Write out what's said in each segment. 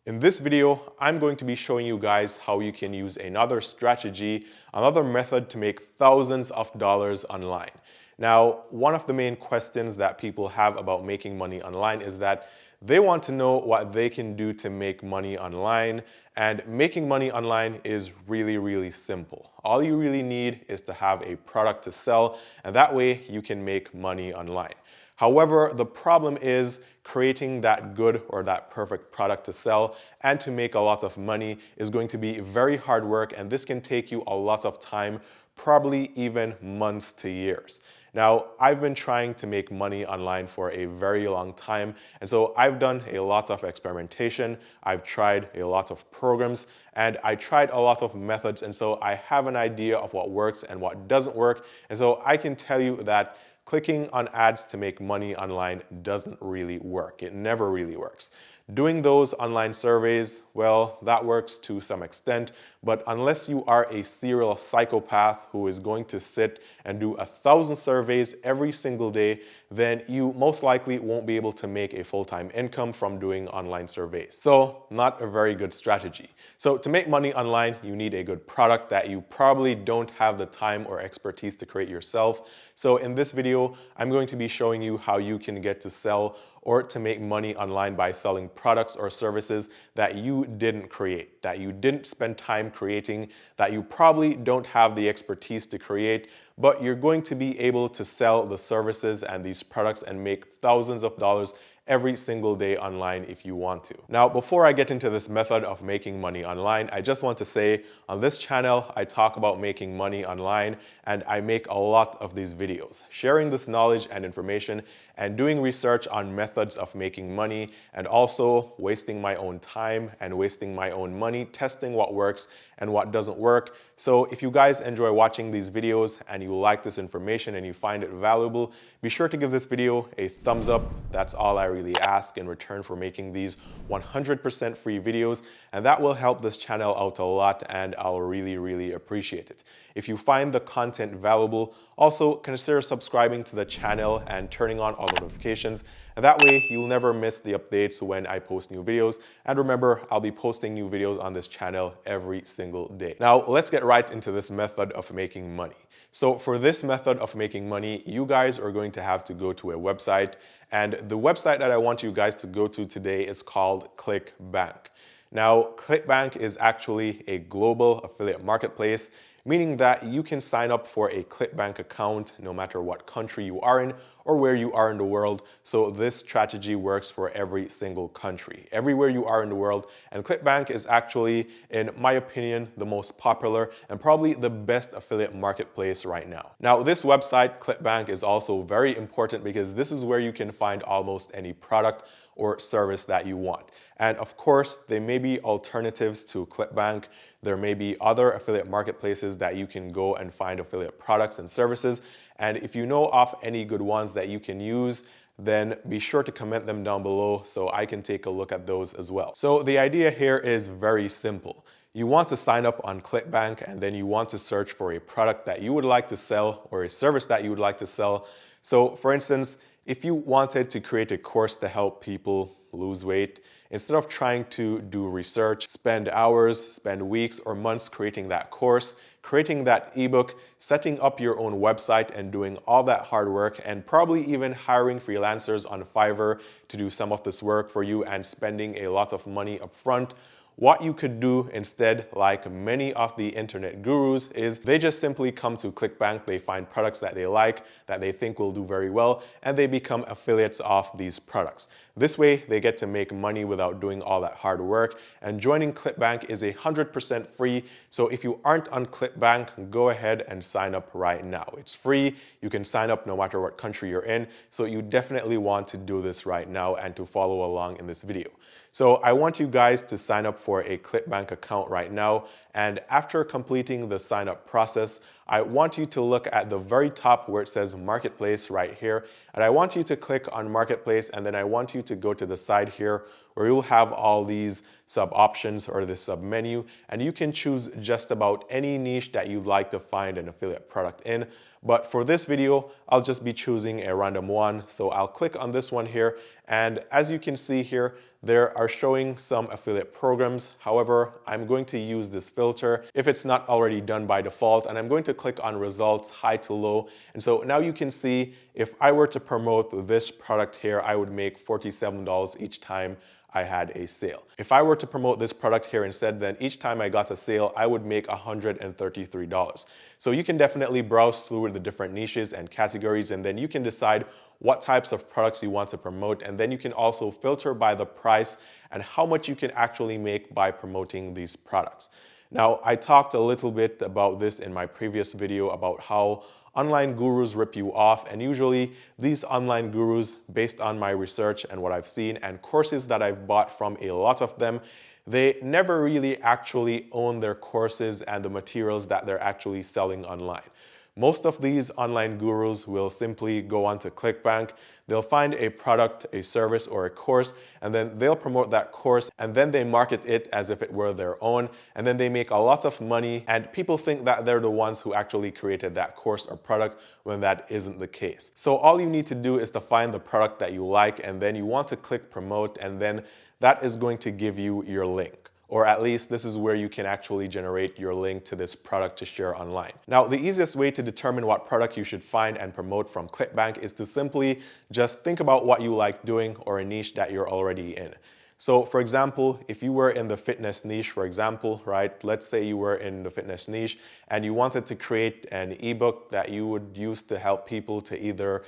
In this video, I'm going to be showing you guys how you can use another strategy, another method to make thousands of dollars online. Now, one of the main questions that people have about making money online is that they want to know what they can do to make money online. And making money online is really simple. All you really need is to have a product to sell, and that way you can make money online. However, the problem is creating that good or that perfect product to sell and to make a lot of money is going to be very hard work, and this can take you a lot of time, probably even months to years. Now, I've been trying to make money online for a very long time, and so I've done a lot of experimentation, I've tried a lot of programs, and I tried a lot of methods, and so I have an idea of what works and what doesn't work, and so I can tell you that clicking on ads to make money online doesn't really work. It never really works. Doing those online surveys, well, that works to some extent, but unless you are a serial psychopath who is going to sit and do 1,000 surveys every single day, then you most likely won't be able to make a full-time income from doing online surveys. So, not a very good strategy. So to make money online, you need a good product that you probably don't have the time or expertise to create yourself. So in this video, I'm going to be showing you how you can get to sell or to make money online by selling products or services that you didn't create, that you didn't spend time creating, that you probably don't have the expertise to create, but you're going to be able to sell the services and these products and make thousands of dollars every single day online if you want to. Now, before I get into this method of making money online, I just want to say on this channel, I talk about making money online and I make a lot of these videos, sharing this knowledge and information and doing research on methods of making money and also wasting my own time and wasting my own money testing what works and what doesn't work. So if you guys enjoy watching these videos and you like this information and you find it valuable, be sure to give this video a thumbs up. That's all I really ask in return for making these 100% free videos, and that will help this channel out a lot and I'll really appreciate it. If you find the content valuable, also consider subscribing to the channel and turning on all the notifications, and that way you'll never miss the updates when I post new videos. And remember, I'll be posting new videos on this channel every single day. Now let's get right into this method of making money. So for this method of making money, you guys are going to have to go to a website, and the website that I want you guys to go to today is called Clickbank. Now, Clickbank is actually a global affiliate marketplace, meaning that you can sign up for a Clickbank account no matter what country you are in or where you are in the world. So this strategy works for every single country, everywhere you are in the world. And Clickbank is actually, in my opinion, the most popular and probably the best affiliate marketplace right now. Now, this website, Clickbank, is also very important because this is where you can find almost any product or service that you want. And of course, there may be alternatives to Clickbank. There may be other affiliate marketplaces that you can go and find affiliate products and services. And if you know of any good ones that you can use, then be sure to comment them down below so I can take a look at those as well. So the idea here is very simple. You want to sign up on Clickbank and then you want to search for a product that you would like to sell or a service that you would like to sell. So for instance, if you wanted to create a course to help people lose weight, instead of trying to do research, spend hours, spend weeks or months creating that course, creating that ebook, setting up your own website and doing all that hard work and probably even hiring freelancers on Fiverr to do some of this work for you and spending a lot of money up front, what you could do instead, like many of the internet gurus, is they just simply come to Clickbank, they find products that they like, that they think will do very well, and they become affiliates of these products. This way, they get to make money without doing all that hard work, and joining Clickbank is 100% free, so if you aren't on Clickbank, go ahead and sign up right now. It's free, you can sign up no matter what country you're in, so you definitely want to do this right now and to follow along in this video. So I want you guys to sign up for a Clickbank account right now, and after completing the sign up process, I want you to look at the very top where it says Marketplace right here, and I want you to click on Marketplace, and then I want you to go to the side here where you'll have all these sub options or the sub menu, and you can choose just about any niche that you'd like to find an affiliate product in. But for this video, I'll just be choosing a random one. So I'll click on this one here. And as you can see here, there are showing some affiliate programs. However, I'm going to use this filter if it's not already done by default, and I'm going to click on results, high to low. And so now you can see if I were to promote this product here, I would make $47 each time I had a sale. If I were to promote this product here instead, then each time I got a sale, I would make $133. So you can definitely browse through the different niches and categories, and then you can decide what types of products you want to promote, and then you can also filter by the price and how much you can actually make by promoting these products. Now, I talked a little bit about this in my previous video about how online gurus rip you off, and usually these online gurus, based on my research and what I've seen and courses that I've bought from a lot of them, they never really actually own their courses and the materials that they're actually selling online. Most of these online gurus will simply go onto Clickbank, they'll find a product, a service, or a course, and then they'll promote that course, and then they market it as if it were their own, and then they make a lot of money, and people think that they're the ones who actually created that course or product when that isn't the case. So all you need to do is to find the product that you like, and then you want to click promote, and then that is going to give you your link. Or at least this is where you can actually generate your link to this product to share online. Now, the easiest way to determine what product you should find and promote from Clickbank is to simply just think about what you like doing or a niche that you're already in. So for example, if you were in the fitness niche, for example, right? Let's say you were in the fitness niche and you wanted to create an ebook that you would use to help people to either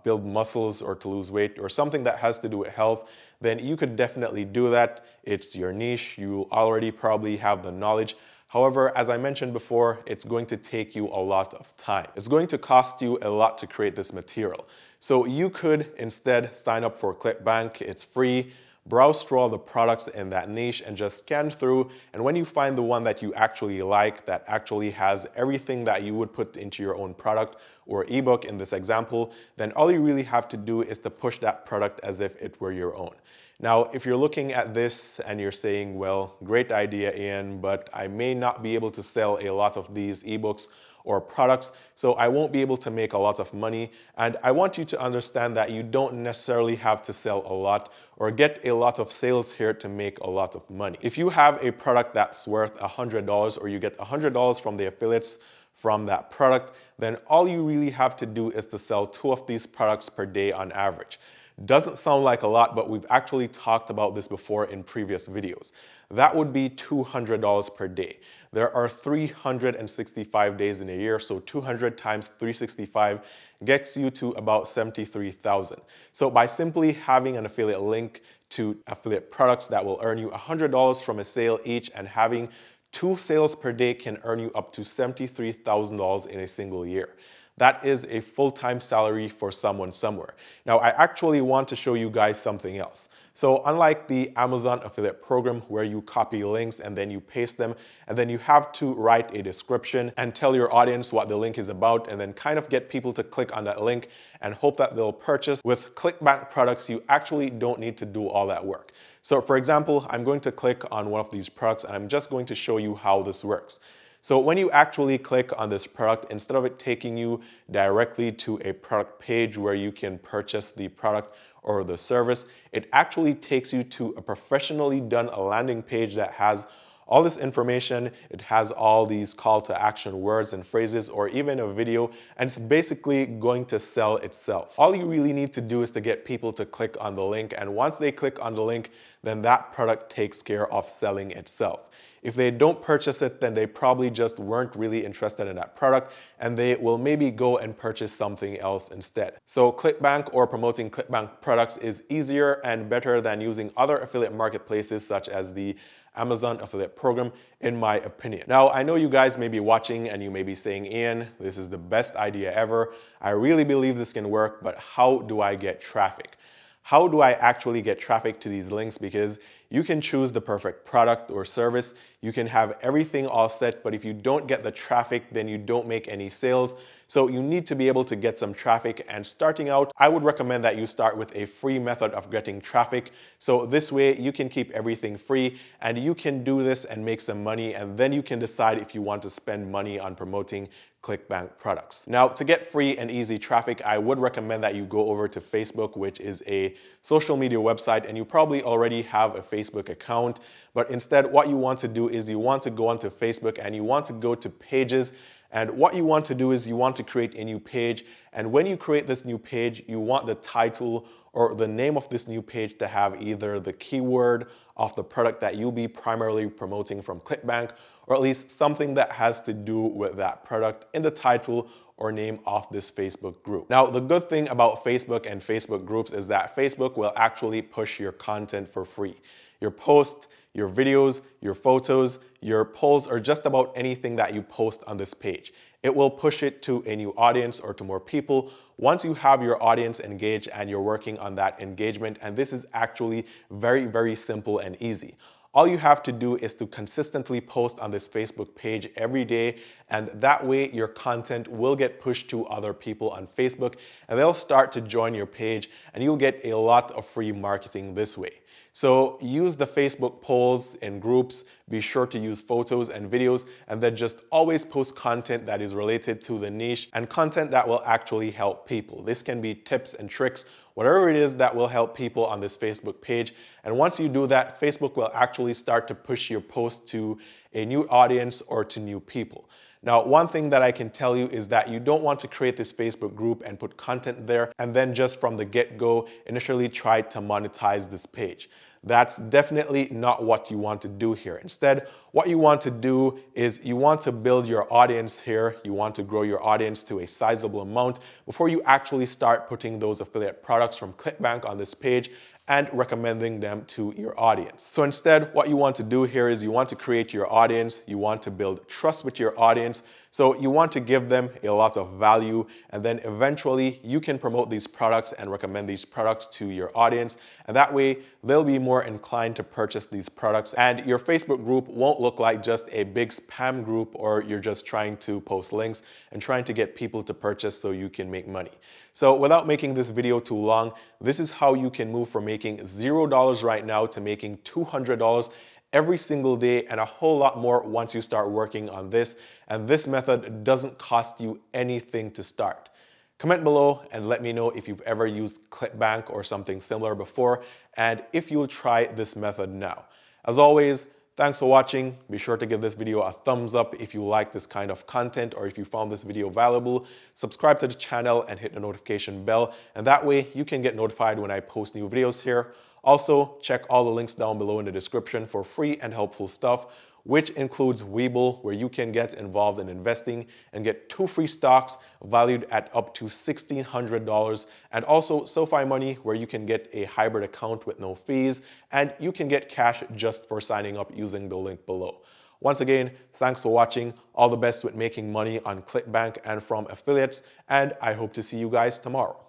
build muscles or to lose weight or something that has to do with health, then you could definitely do that. It's your niche. You already probably have the knowledge. However, as I mentioned before, it's going to take you a lot of time. It's going to cost you a lot to create this material. So you could instead sign up for Clickbank. It's free. Browse through all the products in that niche and just scan through, and when you find the one that you actually like, that actually has everything that you would put into your own product or ebook in this example, then all you really have to do is to push that product as if it were your own. Now, if you're looking at this and you're saying, well, great idea, Ian, but I may not be able to sell a lot of these ebooks or products, so I won't be able to make a lot of money. And I want you to understand that you don't necessarily have to sell a lot or get a lot of sales here to make a lot of money. If you have a product that's worth $100 or you get $100 from the affiliates from that product, then all you really have to do is to sell 2 of these products per day on average. Doesn't sound like a lot, but we've actually talked about this before in previous videos. That would be $200 per day. There are 365 days in a year, so 200 times 365 gets you to about 73,000. So by simply having an affiliate link to affiliate products that will earn you $100 from a sale each, and having 2 sales per day can earn you up to $73,000 in a single year. That is a full-time salary for someone somewhere. Now, I actually want to show you guys something else. So unlike the Amazon affiliate program where you copy links and then you paste them, and then you have to write a description and tell your audience what the link is about, and then kind of get people to click on that link and hope that they'll purchase, with Clickbank products, you actually don't need to do all that work. So for example, I'm going to click on one of these products and I'm just going to show you how this works. So when you actually click on this product, instead of it taking you directly to a product page where you can purchase the product or the service, it actually takes you to a professionally done landing page that has all this information. It has all these call to action words and phrases, or even a video, and it's basically going to sell itself. All you really need to do is to get people to click on the link, and once they click on the link, then that product takes care of selling itself. If they don't purchase it, then they probably just weren't really interested in that product, and they will maybe go and purchase something else instead. So Clickbank, or promoting Clickbank products, is easier and better than using other affiliate marketplaces such as the Amazon affiliate program, in my opinion. Now, I know you guys may be watching and you may be saying, Ian, this is the best idea ever. I really believe this can work, but how do I get traffic? How do I actually get traffic to these links? Because you can choose the perfect product or service, you can have everything all set, but if you don't get the traffic, then you don't make any sales. So you need to be able to get some traffic, and starting out, I would recommend that you start with a free method of getting traffic. So this way you can keep everything free and you can do this and make some money, and then you can decide if you want to spend money on promoting Clickbank products. Now, to get free and easy traffic, I would recommend that you go over to Facebook, which is a social media website, and you probably already have a Facebook account. But instead, what you want to do is you want to go onto Facebook and you want to go to pages. And what you want to do is you want to create a new page. And when you create this new page, you want the title or the name of this new page to have either the keyword of the product that you'll be primarily promoting from Clickbank, or at least something that has to do with that product in the title or name of this Facebook group. Now, the good thing about Facebook and Facebook groups is that Facebook will actually push your content for free. Your posts, your videos, your photos, your polls, or just about anything that you post on this page. It will push it to a new audience or to more people once you have your audience engaged and you're working on that engagement. And this is actually very, very simple and easy. All you have to do is to consistently post on this Facebook page every day, and that way your content will get pushed to other people on Facebook and they'll start to join your page and you'll get a lot of free marketing this way. So use the Facebook polls in groups, be sure to use photos and videos, and then just always post content that is related to the niche and content that will actually help people. This can be tips and tricks, whatever it is that will help people on this Facebook page. And once you do that, Facebook will actually start to push your post to a new audience or to new people. Now, one thing that I can tell you is that you don't want to create this Facebook group and put content there and then just from the get-go initially try to monetize this page. That's definitely not what you want to do here. Instead, what you want to do is you want to build your audience here. You want to grow your audience to a sizable amount before you actually start putting those affiliate products from Clickbank on this page and recommending them to your audience. So instead, what you want to do here is you want to create your audience, you want to build trust with your audience, so you want to give them a lot of value, and then eventually you can promote these products and recommend these products to your audience, and that way they'll be more inclined to purchase these products, and your Facebook group won't look like just a big spam group or you're just trying to post links and trying to get people to purchase so you can make money. So without making this video too long, this is how you can move from making $0 right now to making $200 every single day and a whole lot more once you start working on this. And this method doesn't cost you anything to start. Comment below and let me know if you've ever used Clickbank or something similar before and if you'll try this method now. As always, thanks for watching. Be sure to give this video a thumbs up if you like this kind of content or if you found this video valuable. Subscribe to the channel and hit the notification bell, and that way you can get notified when I post new videos here. Also, check all the links down below in the description for free and helpful stuff, which includes WEBULL, where you can get involved in investing and get 2 free stocks valued at up to $1,600, and also SOFI Money, where you can get a hybrid account with no fees, and you can get cash just for signing up using the link below. Once again, thanks for watching. All the best with making money on Clickbank and from affiliates, and I hope to see you guys tomorrow.